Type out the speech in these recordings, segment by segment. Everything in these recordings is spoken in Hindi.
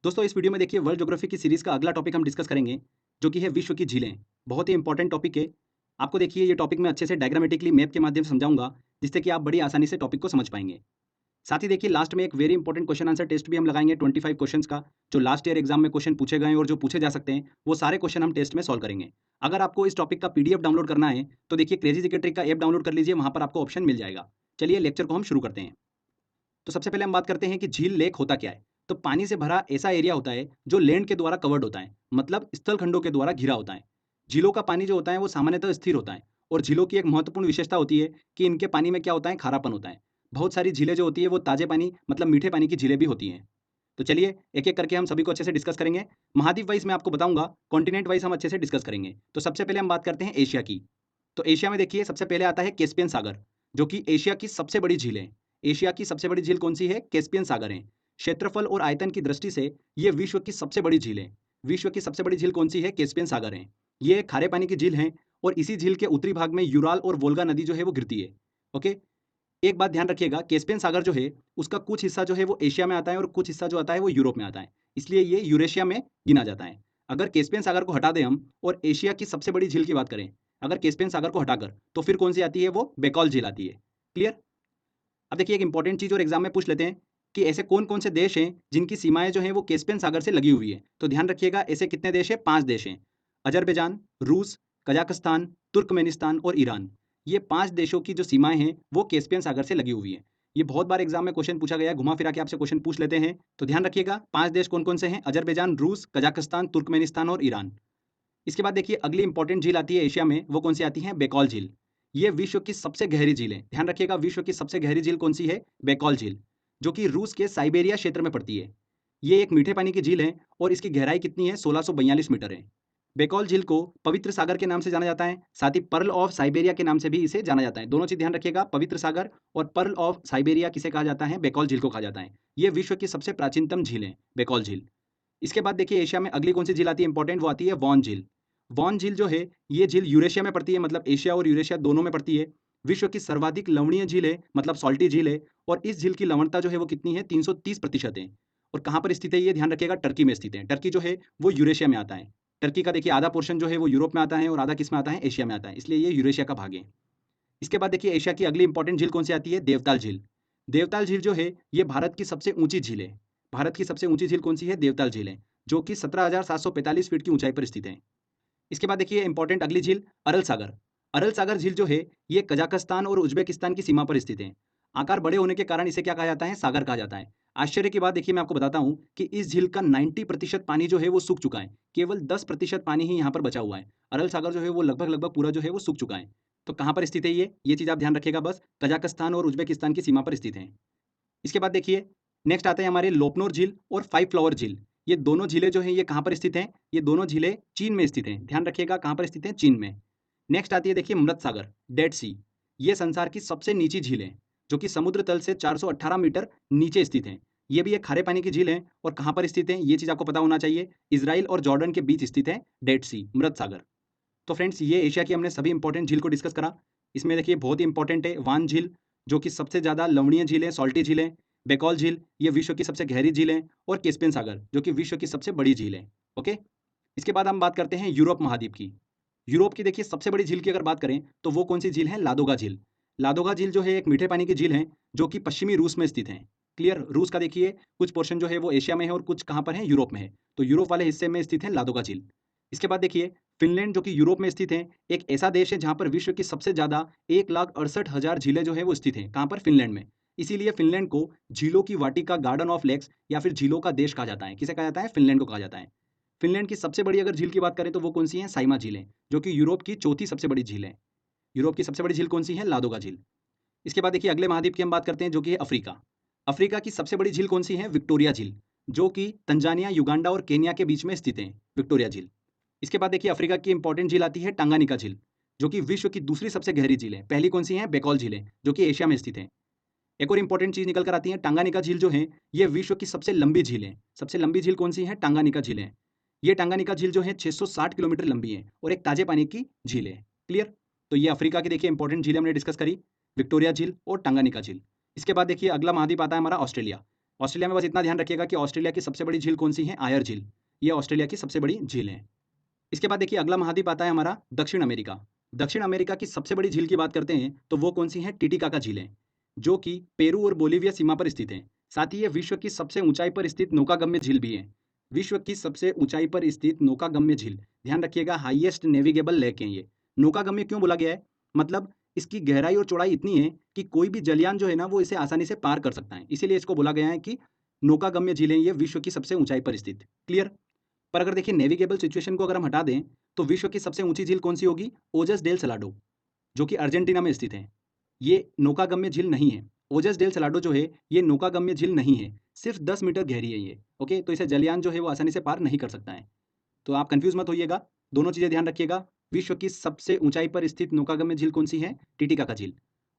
दोस्तों इस वीडियो में देखिए वर्ल्ड ज्योग्राफी की सीरीज का अगला टॉपिक हम डिस्कस करेंगे जो कि है विश्व की झीलें। बहुत ही इंपॉर्टेंट टॉपिक है। आपको देखिए ये टॉपिक मैं अच्छे से डायग्रामेटिकली मैप के माध्यम से समझाऊंगा जिससे कि आप बड़ी आसानी से टॉपिक को समझ पाएंगे। साथ ही देखिए लास्ट में एक very important question answer test भी हम लगाएंगे 25 क्वेश्चंस का, जो लास्ट ईयर एग्जाम में क्वेश्चन पूछे गए और जो पूछे जा सकते हैं वो सारे क्वेश्चन हम टेस्ट में सॉल्व करेंगे। अगर आपको इस टॉपिक का पीडीएफ डाउनलोड करना है तो देखिए क्रेजी जीके ट्रिक का ऐप डाउनलोड कर लीजिए, वहां पर आपको ऑप्शन मिल जाएगा। चलिए लेक्चर को हम शुरू करते हैं। तो सबसे पहले हम बात करते हैं कि झील लेक होता क्या है। तो पानी से भरा ऐसा एरिया होता है जो लैंड के द्वारा कवर्ड होता है, मतलब स्थल खंडों के द्वारा घिरा होता है। झीलों का पानी जो होता है वो सामान्यतः स्थिर होता है। और झीलों की एक महत्वपूर्ण विशेषता होती है कि इनके पानी में क्या होता है, खारापन होता है। बहुत सारी झीलें जो होती है वो ताजे पानी मतलब मीठे पानी की झीलें भी होती हैं। तो चलिए एक एक करके हम सभी को अच्छे से डिस्कस करेंगे। महाद्वीप वाइज मैं आपको बताऊंगा, कॉन्टिनेंट वाइज हम अच्छे से डिस्कस करेंगे। तो सबसे पहले हम बात करते हैं एशिया की। तो एशिया में देखिए सबसे पहले आता है कैस्पियन सागर, जो कि एशिया की सबसे बड़ी झील है। एशिया की सबसे बड़ी झील कौन सी है? कैस्पियन सागर है। क्षेत्रफल और आयतन की दृष्टि से ये विश्व की सबसे बड़ी झील है। विश्व की सबसे बड़ी झील कौन सी है? कैस्पियन सागर है। ये खारे पानी की झील है और इसी झील के उत्तरी भाग में यूराल और वोल्गा नदी जो है वो गिरती है। ओके। एक बात ध्यान रखिएगा, कैस्पियन सागर जो है उसका कुछ हिस्सा जो है वो एशिया में आता है और कुछ हिस्सा जो आता है वो यूरोप में आता है, इसलिए ये यूरेशिया में गिना जाता है। अगर कैस्पियन सागर को हटा दें हम और एशिया की सबसे बड़ी झील की बात करें, अगर कैस्पियन सागर को हटाकर, तो फिर कौन सी आती है? वो बेकॉल झील आती है। क्लियर? अब देखिए एक इंपॉर्टेंट चीज और एग्जाम में पूछ लेते हैं कि ऐसे कौन कौन से देश हैं जिनकी सीमाएं जो हैं वो कैस्पियन सागर से लगी हुई है। तो ध्यान रखिएगा ऐसे कितने देश हैं? 5 देश हैं। अजरबैजान, रूस, कजाकिस्तान, तुर्कमेनिस्तान और ईरान। ये 5 देशों की जो सीमाएं हैं वो कैस्पियन सागर से लगी हुई है। ये बहुत बार एग्जाम में क्वेश्चन पूछा गया है, घुमा फिरा के आपसे क्वेश्चन पूछ लेते हैं। तो ध्यान रखिएगा 5 देश कौन कौन से हैं? अजरबैजान, रूस, कजाकिस्तान, तुर्कमेनिस्तान और ईरान। इसके बाद देखिए अगली इंपॉर्टेंट झील आती है एशिया में, वो कौन सी आती है? बेकॉल झील। ये विश्व की सबसे गहरी झील है। ध्यान रखिएगा विश्व की सबसे गहरी झील कौन सी है? बेकॉल झील, जो कि रूस के साइबेरिया क्षेत्र में पड़ती है। ये एक मीठे पानी की झील है और इसकी गहराई कितनी है? 1642 मीटर है। बेकॉल झील को पवित्र सागर के नाम से जाना जाता है, साथ ही पर्ल ऑफ साइबेरिया के नाम से भी इसे जाना जाता है। दोनों चीज ध्यान रखिएगा, पवित्र सागर और पर्ल ऑफ साइबेरिया किसे कहा जाता है? बेकॉल झील को कहा जाता है। ये विश्व की सबसे प्राचीनतम झील है बेकॉल झील। इसके बाद देखिए एशिया में अगली कौन सी झील आती है इंपॉर्टेंट, वो आती है वॉन झील। वॉन झील जो है ये झील यूरेशिया में पड़ती है, मतलब एशिया और यूरेशिया दोनों में पड़ती है। विश्व की सर्वाधिक लवणीय झील है, मतलब सॉल्टी झील है। और इस झील की लवणता जो है वो कितनी है? 330% है। और कहाँ पर स्थित है ये? ध्यान रखिएगा टर्की में स्थित है। टर्की जो है वो यूरेशिया में आता है। टर्की का देखिए आधा पोर्शन जो है वो यूरोप में आता है और आधा किस में आता है? एशिया में आता है, इसलिए ये यूरेशिया का भाग है। इसके बाद देखिए एशिया की अगली इंपॉर्टेंट झील कौन सी आती है? देवताल झील। देवताल झील जो है ये भारत की सबसे ऊंची झील है। भारत की सबसे ऊंची झील कौन सी है? देवताल झील है, जो कि 17,745 फीट की ऊंचाई पर स्थित है। इसके बाद देखिए इंपॉर्टेंट अगली झील अरल सागर। अरल सागर झील जो है ये कजाकिस्तान और उज्बेकिस्तान की सीमा पर स्थित है। आकार बड़े होने के कारण इसे क्या कहा जाता है? सागर कहा जाता है। आश्चर्य की बात देखिए मैं आपको बताता हूं कि इस झील का 90% पानी जो है वो सूख चुका है। केवल 10% पानी ही यहाँ पर बचा हुआ है। अरल सागर जो है वो लगभग लगभग पूरा जो है वो सूख चुका है। तो कहाँ पर स्थित है ये चीज आप ध्यान रखिएगा, बस कजाकिस्तान और उज्बेकिस्तान की सीमा पर स्थित है। इसके बाद देखिए नेक्स्ट आते हैं हमारे लोपनोर झील और फाइव फ्लावर झील। ये दोनों झीलें जो हैं ये कहाँ पर स्थित हैं? ये दोनों झीलें चीन में स्थित हैं। ध्यान रखिएगा कहाँ पर स्थित हैं? चीन में। नेक्स्ट आती है देखिए मृत सागर, डेड सी। ये संसार की सबसे नीची झील है, जो कि समुद्र तल से 418 मीटर नीचे स्थित है। ये भी एक खारे पानी की झील है और कहाँ पर स्थित है ये चीज़ आपको पता होना चाहिए। इसराइल और जॉर्डन के बीच स्थित है डेड सी, मृत सागर। तो फ्रेंड्स ये एशिया की हमने सभी इंपॉर्टेंट झील को डिस्कस करा। इसमें देखिए बहुत ही इंपॉर्टेंट है वान झील, जो कि सबसे ज़्यादा लवणीय झील है, सॉल्टी झील है। बेकॉल झील ये विश्व की सबसे गहरी झील है। और कैस्पियन सागर जो कि विश्व की सबसे बड़ी झील है। ओके। इसके बाद हम बात करते हैं यूरोप महाद्वीप की। यूरोप की देखिए सबसे बड़ी झील की अगर बात करें तो वो कौन सी झील है? लादोगा झील। लादोगा झील जो है एक मीठे पानी की झील है, जो कि पश्चिमी रूस में स्थित है। क्लियर? रूस का देखिए कुछ पोर्शन जो है वो एशिया में है और कुछ कहाँ पर है? यूरोप में है। तो यूरोप वाले हिस्से में स्थित है लादोगा झील। इसके बाद देखिए फिनलैंड जो कि यूरोप में स्थित है, एक ऐसा देश है जहाँ पर विश्व की सबसे ज़्यादा 1,68,000 झीलें जो है वो स्थित हैं। कहाँ पर? फिनलैंड में। इसीलिए फिनलैंड को झीलों की वाटिका, गार्डन ऑफ लेक्स या फिर झीलों का देश कहा जाता है। किसे कहा जाता है? फिनलैंड को कहा जाता है। फिनलैंड की सबसे बड़ी अगर झील की बात करें तो वो कौन सी है? साइमा झीलें, जो कि यूरोप की चौथी सबसे बड़ी झील है। यूरोप की सबसे बड़ी झील कौन सी है? लादोगा झील। इसके बाद देखिए अगले महाद्वीप की हम बात करते हैं जो कि है अफ्रीका। अफ्रीका की सबसे बड़ी झील कौन सी है? विक्टोरिया झील, जो कि तंजानिया, युगांडा और केन्या के बीच में स्थित है, विक्टोरिया झील। इसके बाद देखिए अफ्रीका की इंपॉर्टेंट झील आती है टांगानिका झील, जो कि विश्व की दूसरी सबसे गहरी झील है। पहली कौन सी है? बेकॉल झील है, जो कि एशिया में स्थित है। एक और इंपॉर्टेंट चीज निकल कर आती है, टांगानिका झील जो है ये विश्व की सबसे लंबी झील है। सबसे लंबी झील कौन सी है? टांगानिका झील है। ये टांगानिका झील जो है 660 किलोमीटर लंबी है और एक ताजे पानी की झील है। क्लियर? तो ये अफ्रीका की देखिए इंपॉर्टेंट झील हमने डिस्कस करी, विक्टोरिया झील और टांगानिका झील। इसके बाद देखिए अगला महाद्वीप आता है हमारा ऑस्ट्रेलिया। ऑस्ट्रेलिया में बस इतना ध्यान रखिएगा कि ऑस्ट्रेलिया की सबसे बड़ी झील कौन सी है, आयर झील। ये ऑस्ट्रेलिया की सबसे बड़ी झील है। इसके बाद देखिए अगला महाद्वीप आता है हमारा दक्षिण अमेरिका। दक्षिण अमेरिका की सबसे बड़ी झील की बात करते हैं तो वो कौन सी है, टिटिकाका झील है, जो कि पेरू और बोलीविया सीमा पर स्थित है। साथ ही ये विश्व की सबसे ऊंचाई पर स्थित नौकागम्य झील भी है। विश्व की सबसे ऊंचाई पर स्थित नौकागम्य झील, ध्यान रखिएगा, हाईएस्ट नेविगेबल लेक है ये। नौकागम्य क्यों बोला गया है, मतलब इसकी गहराई और चौड़ाई इतनी है कि कोई भी जलयान जो है ना वो इसे आसानी से पार कर सकता है, इसीलिए इसको बोला गया है कि नौकागम्य झील है ये, विश्व की सबसे ऊंचाई पर स्थित। क्लियर। पर अगर देखिए नेविगेबल सिचुएशन को अगर हम हटा दें तो विश्व की सबसे ऊंची झील कौन सी होगी, ओजस डेल सलाडो, जो कि अर्जेंटीना में स्थित है। ये नौकागम्य झील नहीं है। ओजस डेल सलाडो जो है ये नौकागम्य झील नहीं है, सिर्फ 10 मीटर गहरी है ये। ओके, तो इसे जलयान जो है वो आसानी से पार नहीं कर सकता है। तो आप कंफ्यूज मत होइएगा, दोनों चीज़ें ध्यान रखिएगा। विश्व की सबसे ऊंचाई पर स्थित नौकागम्य झील कौन सी है, टिटिकाका झील।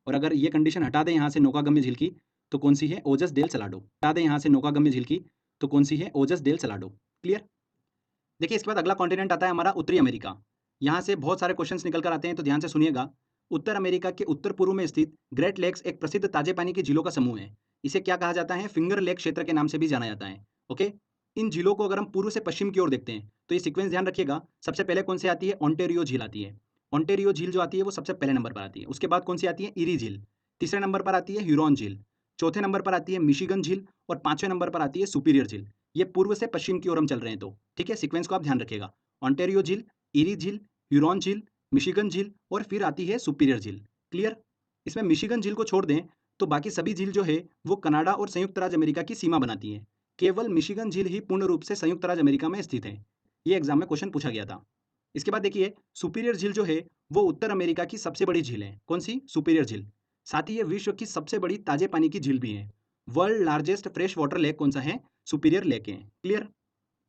और अगर ये कंडीशन हटा दें यहाँ से नौकागम्य झील की तो कौन सी है, ओजस डेल सलाडो। हटा दें यहाँ से नौकागम्य झील की तो कौन सी है, ओजस डेल सलाडो। क्लियर। देखिए इसके बाद अगला कॉन्टिनेंट आता है हमारा उत्तरी अमेरिका। यहाँ से बहुत सारे क्वेश्चंस निकल कर आते हैं, तो ध्यान से सुनिएगा। उत्तर अमेरिका के उत्तर पूर्व में स्थित ग्रेट लेक्स एक प्रसिद्ध ताजे पानी की झीलों का समूह है। इसे क्या कहा जाता है, फिंगर लेक क्षेत्र के नाम से भी जाना जाता है। ओके, इन झीलों को अगर हम पूर्व से पश्चिम की ओर देखते हैं तो ये सीक्वेंस ध्यान रखिएगा। सबसे पहले कौन सी आती है, ओंटेरियो झील आती है। ओंटेरियो झील जो आती है वो सबसे पहले नंबर पर आती है। उसके बाद कौन सी आती है, इरी झील। तीसरे नंबर पर आती है ह्यूरॉन झील। चौथे नंबर पर आती है मिशिगन झील। और पांचवें नंबर पर आती है सुपीरियर झील। ये पूर्व से पश्चिम की ओर हम चल रहे हैं, तो ठीक है, सीक्वेंस को आप ध्यान रखिएगा। ओंटेरियो झील, इरी झील, ह्यूरॉन झील, मिशिगन झील और फिर आती है सुपीरियर झील। क्लियर। इसमें मिशिगन झील को छोड़ दें तो बाकी सभी झील जो है वो कनाडा और संयुक्त राज्य अमेरिका की सीमा बनाती है। केवल मिशिगन झील ही पूर्ण रूप से संयुक्त राज्य अमेरिका में स्थित है। ये एग्जाम में क्वेश्चन पूछा गया था। इसके बाद देखिए सुपीरियर झील जो है वो उत्तर अमेरिका की सबसे बड़ी झील है। कौन सी, सुपीरियर झील। साथ ही ये विश्व की सबसे बड़ी ताजे पानी की झील भी है। World largest fresh water lake कौन सा है, सुपीरियर लेक है। क्लियर।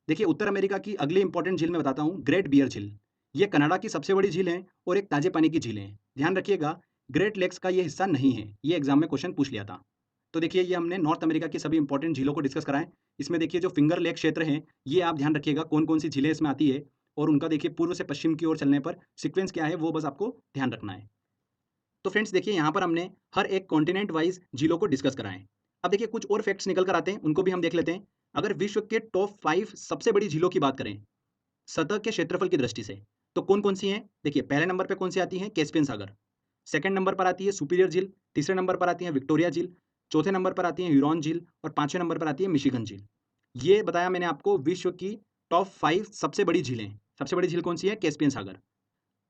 देखिए उत्तर अमेरिका की अगली इंपॉर्टेंट झील मैं बताता हूँ, ग्रेट बियर झील। ये कनाडा की सबसे बड़ी झील है और एक ताजे पानी की झील है। ध्यान रखिएगा, ग्रेट लेक्स का ये हिस्सा नहीं है। ये एग्जाम में क्वेश्चन पूछ लिया था। तो देखिए ये हमने नॉर्थ अमेरिका की सभी इंपॉर्टेंट झीलों को डिस्कस कराएं। इसमें देखिए जो फिंगर लेक क्षेत्र है ये आप ध्यान रखिएगा कौन कौन सी झीलें इसमें आती है, और उनका देखिए पूर्व से पश्चिम की ओर चलने पर सीक्वेंस क्या है वो बस आपको ध्यान रखना है। तो फ्रेंड्स देखिए यहाँ पर हमने हर एक कॉन्टिनेंट वाइज झीलों को डिस्कस कराएं। अब देखिए कुछ और फैक्ट्स निकल कर आते हैं, उनको भी हम देख लेते हैं। अगर विश्व के टॉप 5 सबसे बड़ी झीलों की बात करें सतह के क्षेत्रफल की दृष्टि से, तो कौन कौन सी हैं, देखिए पहले नंबर पे कौन सी आती है, कैस्पियन सागर। सेकंड नंबर पर आती है सुपीरियर झील। तीसरे नंबर पर आती है विक्टोरिया झील। चौथे नंबर पर आती है ह्यूरॉन झील। और पांचवें नंबर पर आती है मिशिगन झील। ये बताया मैंने आपको विश्व की टॉप 5 सबसे बड़ी झीलें। सबसे बड़ी झील कौन सी है, कैस्पियन सागर।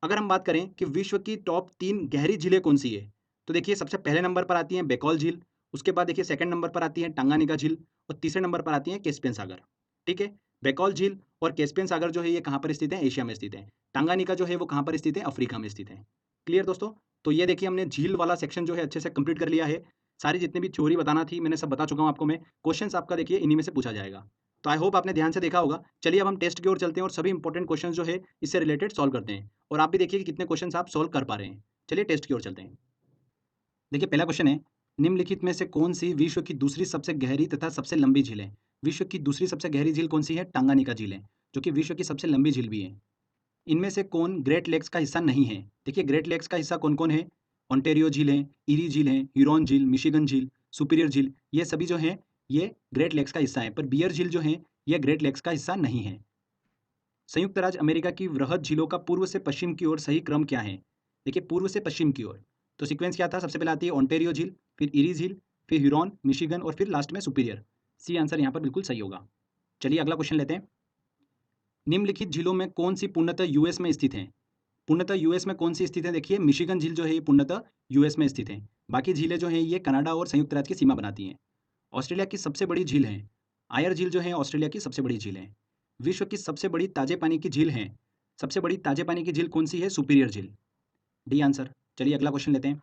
अगर हम बात करें कि विश्व की टॉप 3 गहरी झीलें कौन सी है, तो देखिए सबसे पहले नंबर पर आती है बेकॉल झील। उसके बाद देखिए सेकंड नंबर पर आती है टांगानिका झील। और तीसरे नंबर पर आती है कैस्पियन सागर। ठीक है, बेकॉल झील और कैस्पियन सागर जो है ये कहाँ पर स्थित है, एशिया में स्थित है। टांगानिका जो है वो कहाँ पर स्थित है, अफ्रीका में स्थित है। क्लियर दोस्तों। तो ये देखिए हमने झील वाला सेक्शन जो है अच्छे से कंप्लीट कर लिया है। सारी जितनी भी थ्योरी बताना थी मैंने सब बता चुका हूँ आपको मैं। क्वेश्चंस आपका देखिए इन्हीं में से पूछा जाएगा। तो आई होप आपने ध्यान से देखा होगा। चलिए अब हम टेस्ट की ओर चलते हैं और सभी इंपॉर्टेंट क्वेश्चन जो है इससे रिलेटेड सॉल्व करते हैं, और आप भी देखिए कि कितने क्वेश्चन आप सॉल्व कर पा रहे हैं। चलिए टेस्ट की ओर चलते हैं। देखिए पहला क्वेश्चन है, निम्नलिखित में से कौन सी विश्व की दूसरी सबसे गहरी तथा सबसे लंबी झील है। विश्व की दूसरी सबसे गहरी झील कौन सी है, टांगानिका झील है, जो कि विश्व की सबसे लंबी झील भी है। इनमें से कौन ग्रेट लेक्स का हिस्सा नहीं है। देखिए ग्रेट लेक्स का हिस्सा कौन कौन है, ओंटेरियो झील है, इरी झील है, ह्यूरॉन झील, मिशिगन झील, सुपीरियर झील, ये सभी जो हैं ये ग्रेट लेक्स का हिस्सा है। पर बियर झील जो है यह ग्रेट लेक्स का हिस्सा नहीं है। संयुक्त राज्य अमेरिका की वृहद झीलों का पूर्व से पश्चिम की ओर सही क्रम क्या है। देखिए पूर्व से पश्चिम की ओर तो सीक्वेंस क्या था, सबसे पहले आती है ओंटेरियो झील, फिर इरी झील, फिर ह्यूरॉन, मिशिगन और फिर लास्ट में सुपीरियर। सी आंसर यहाँ पर बिल्कुल सही होगा। चलिए अगला क्वेश्चन लेते हैं। निम्नलिखित झीलों में कौन सी पूर्णतः यूएस में स्थित है। पूर्णतः यूएस में कौन सी स्थित है, देखिए मिशिगन झील जो है ये पूर्णतः यूएस में स्थित है। बाकी झीलें जो हैं ये कनाडा और संयुक्त राज्य की सीमा बनाती हैं। ऑस्ट्रेलिया की सबसे बड़ी झील है आयर झील, जो है ऑस्ट्रेलिया की सबसे बड़ी झील है। विश्व की सबसे बड़ी ताजे पानी की झील है, सबसे बड़ी ताजे पानी की झील कौन सी है, सुपीरियर झील। D answer. चलिए अगला क्वेश्चन लेते हैं।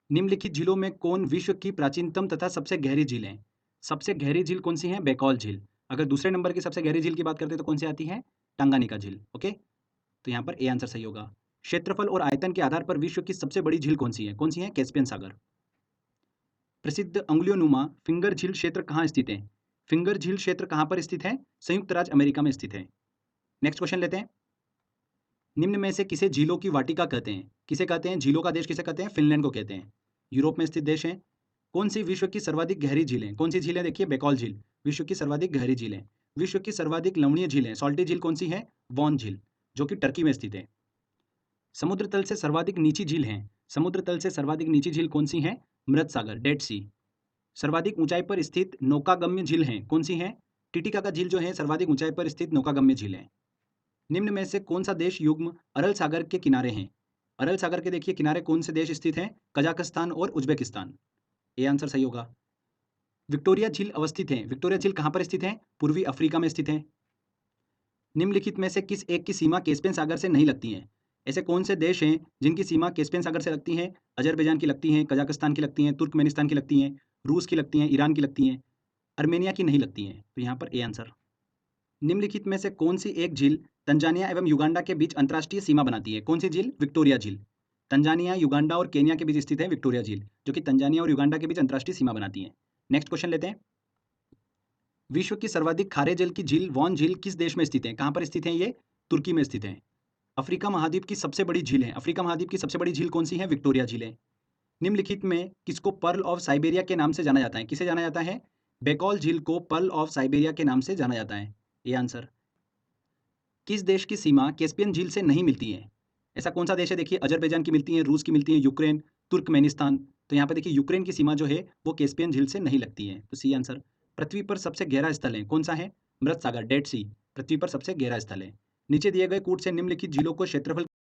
निम्नलिखित झीलों में कौन विश्व की प्राचीनतम तथा सबसे गहरी झील है। सबसे गहरी झील कौन सी है, बेकॉल झील। अगर दूसरे नंबर की सबसे गहरी झील की बात करते हैं तो कौन सी आती है, टांगानिका झील। ओके, तो यहाँ पर ए आंसर सही होगा। क्षेत्रफल और आयतन के आधार पर विश्व की सबसे बड़ी झील कौन सी है, कैस्पियन सागर। प्रसिद्ध अंगुलियोनुमा फिंगर झील क्षेत्र कहाँ स्थित है। फिंगर झील क्षेत्र कहाँ पर स्थित है, संयुक्त राज्य अमेरिका में स्थित है। नेक्स्ट क्वेश्चन लेते हैं। निम्न में से किसे झीलों की वाटिका कहते हैं। किसे कहते हैं, झीलों का देश किसे कहते हैं, फिनलैंड को कहते हैं। यूरोप में स्थित देश है। कौन सी विश्व की सर्वाधिक गहरी झील है? कौन सी झील है? देखिए बेकॉल झील विश्व की सर्वाधिक गहरी झील है। विश्व की सर्वाधिक लवणीय झील है, सॉल्टी झील कौन सी है? वॉन झील, जो कि टर्की में स्थित है। समुद्र तल से सर्वाधिक नीची झील है। समुद्र तल से सर्वाधिक नीची झील कौन सी है? मृत सागर, डेड सी। सर्वाधिक ऊंचाई पर स्थित नौकागम्य झील है, कौन सी है? टिटिकाका झील जो है सर्वाधिक ऊंचाई पर स्थित नौकागम्य झील है। निम्न में से कौन सा देश युग्म अरल सागर के किनारे हैं? अरल सागर के देखिए किनारे कौन से देश स्थित हैं? कजाकिस्तान और उज्बेकिस्तान। ये आंसर सही होगा। विक्टोरिया झील अवस्थित है। विक्टोरिया झील कहाँ पर स्थित है? पूर्वी अफ्रीका में स्थित है। निम्नलिखित में से किस एक की सीमा कैस्पियन सागर से नहीं लगती है? ऐसे कौन से देश हैं जिनकी सीमा कैस्पियन सागर से लगती है? अजरबैजान की लगती हैं, कजाकिस्तान की लगती हैं, तुर्कमेनिस्तान की लगती हैं, रूस की लगती हैं, ईरान की लगती हैं, अर्मेनिया की नहीं लगती हैं। तो यहाँ पर ए आंसर। निम्नलिखित में से कौन सी एक झील तंजानिया एवं युगांडा के बीच अंतर्राष्ट्रीय सीमा बनाती है? कौन सी झील? विक्टोरिया झील। तंजानिया, युगांडा और केनिया के बीच स्थित है विक्टोरिया झील, जो कि तंजानिया और युगांडा के बीच अंतर्राष्ट्रीय सीमा बनाती है। नेक्स्ट क्वेश्चन लेते हैं। विश्व की सर्वाधिक खारे जल की झील वॉन झील किस देश में स्थित है? कहाँ पर स्थित है ये? तुर्की में स्थित है। अफ्रीका महाद्वीप की सबसे बड़ी झील है। अफ्रीका महाद्वीप की सबसे बड़ी झील कौन सी है? विक्टोरिया झील है। निम्नलिखित में किसको पर्ल ऑफ साइबेरिया के नाम से जाना जाता है? किसे जाना जाता है? बेकॉल झील को पर्ल ऑफ साइबेरिया के नाम से जाना जाता है। ये आंसर। किस देश की सीमा कैस्पियन झील से नहीं मिलती है? ऐसा कौन सा देश है? देखिए अजरबैजान की मिलती है, रूस की मिलती है, यूक्रेन, तुर्कमेनिस्तान। तो यहाँ पे देखिए यूक्रेन की सीमा जो है वो कैस्पियन झील से नहीं लगती है। तो सी आंसर। पृथ्वी पर सबसे गहरा स्थल है, कौन सा है? मृत सागर, डेड सी, पृथ्वी पर सबसे गहरा स्थल है। नीचे दिए गए कूट से निम्नलिखित झीलों को क्षेत्रफल